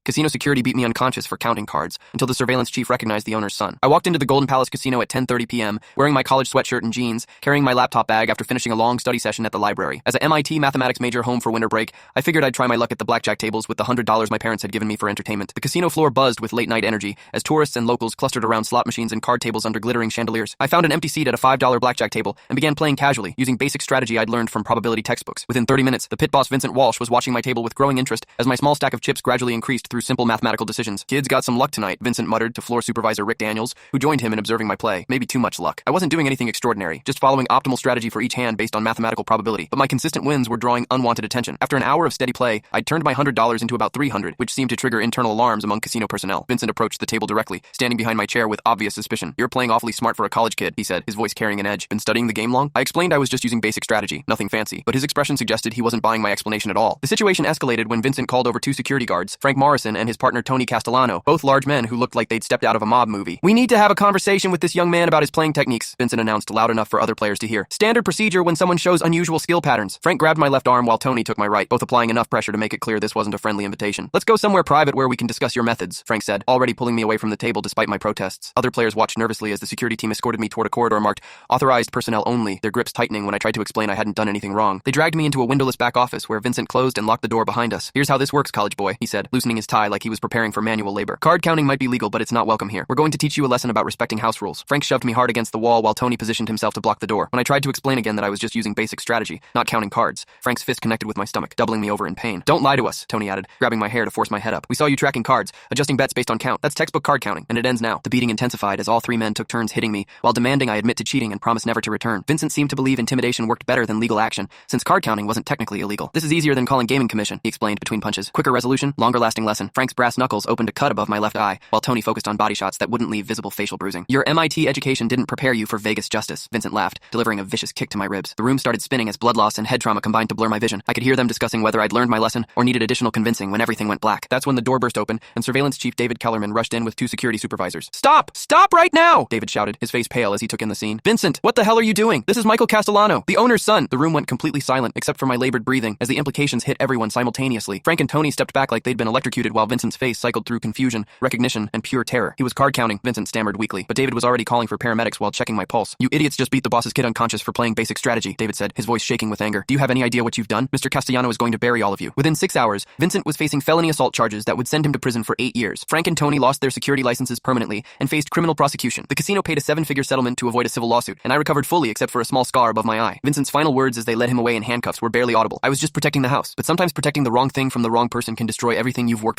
Casino security beat me unconscious for counting cards until the surveillance chief recognized the owner's son. I walked into the Golden Palace Casino at 10:30 p.m., wearing my college sweatshirt and jeans, carrying my laptop bag after finishing a long study session at the library. As an MIT mathematics major home for winter break, I figured I'd try my luck at the blackjack tables with the $100 my parents had given me for entertainment. The casino floor buzzed with late-night energy as tourists and locals clustered around slot machines and card tables under glittering chandeliers. I found an empty seat at a $5 blackjack table and began playing casually, using basic strategy I'd learned from probability textbooks. Within 30 minutes, the pit boss Vincent Walsh was watching my table with growing interest as my small stack of chips gradually increased through simple mathematical decisions. Kids got some luck tonight, Vincent muttered to floor supervisor Rick Daniels, who joined him in observing my play. Maybe too much luck. I wasn't doing anything extraordinary, just following optimal strategy for each hand based on mathematical probability, but my consistent wins were drawing unwanted attention. After an hour of steady play, I'd turned my $100 into about $300, which seemed to trigger internal alarms among casino personnel. Vincent approached the table directly, standing behind my chair with obvious suspicion. "You're playing awfully smart for a college kid," he said, his voice carrying an edge. "Been studying the game long?" I explained I was just using basic strategy, nothing fancy, but his expression suggested he wasn't buying my explanation at all. The situation escalated when Vincent called over two security guards, Frank Morrison and his partner Tony Castellano, both large men who looked like they'd stepped out of a mob movie. "We need to have a conversation with this young man about his playing techniques," Vincent announced loud enough for other players to hear. "Standard procedure when someone shows unusual skill patterns." Frank grabbed my left arm while Tony took my right, both applying enough pressure to make it clear this wasn't a friendly invitation. "Let's go somewhere private where we can discuss your methods," Frank said, already pulling me away from the table despite my protests. Other players watched nervously as the security team escorted me toward a corridor marked "Authorized Personnel Only," their grips tightening when I tried to explain I hadn't done anything wrong. They dragged me into a windowless back office where Vincent closed and locked the door behind us. "Here's how this works, college boy," he said, loosening his tie like he was preparing for manual labor. "Card counting might be legal, but it's not welcome here. We're going to teach you a lesson about respecting house rules." Frank shoved me hard against the wall while Tony positioned himself to block the door. When I tried to explain again that I was just using basic strategy, not counting cards, Frank's fist connected with my stomach, doubling me over in pain. "Don't lie to us," Tony added, grabbing my hair to force my head up. "We saw you tracking cards, adjusting bets based on count. That's textbook card counting, and it ends now." The beating intensified as all three men took turns hitting me while demanding I admit to cheating and promise never to return. Vincent seemed to believe intimidation worked better than legal action, since card counting wasn't technically illegal. "This is easier than calling gaming commission," he explained between punches. "Quicker resolution, longer lasting lesson." Frank's brass knuckles opened a cut above my left eye, while Tony focused on body shots that wouldn't leave visible facial bruising. "Your MIT education didn't prepare you for Vegas justice," Vincent laughed, delivering a vicious kick to my ribs. The room started spinning as blood loss and head trauma combined to blur my vision. I could hear them discussing whether I'd learned my lesson or needed additional convincing when everything went black. That's when the door burst open and Surveillance Chief David Kellerman rushed in with two security supervisors. "Stop! Stop right now!" David shouted, his face pale as he took in the scene. "Vincent, what the hell are you doing? This is Michael Castellano, the owner's son." The room went completely silent except for my labored breathing as the implications hit everyone simultaneously. Frank and Tony stepped back like they'd been electrocuted while Vincent's face cycled through confusion, recognition, and pure terror. "He was card counting," Vincent stammered weakly, but David was already calling for paramedics while checking my pulse. "You idiots just beat the boss's kid unconscious for playing basic strategy," David said, his voice shaking with anger. "Do you have any idea what you've done? Mr. Castellano is going to bury all of you." Within 6 hours, Vincent was facing felony assault charges that would send him to prison for 8 years. Frank and Tony lost their security licenses permanently and faced criminal prosecution. The casino paid a 7-figure settlement to avoid a civil lawsuit, and I recovered fully except for a small scar above my eye. Vincent's final words as they led him away in handcuffs were barely audible. "I was just protecting the house, but sometimes protecting the wrong thing from the wrong person can destroy everything you've worked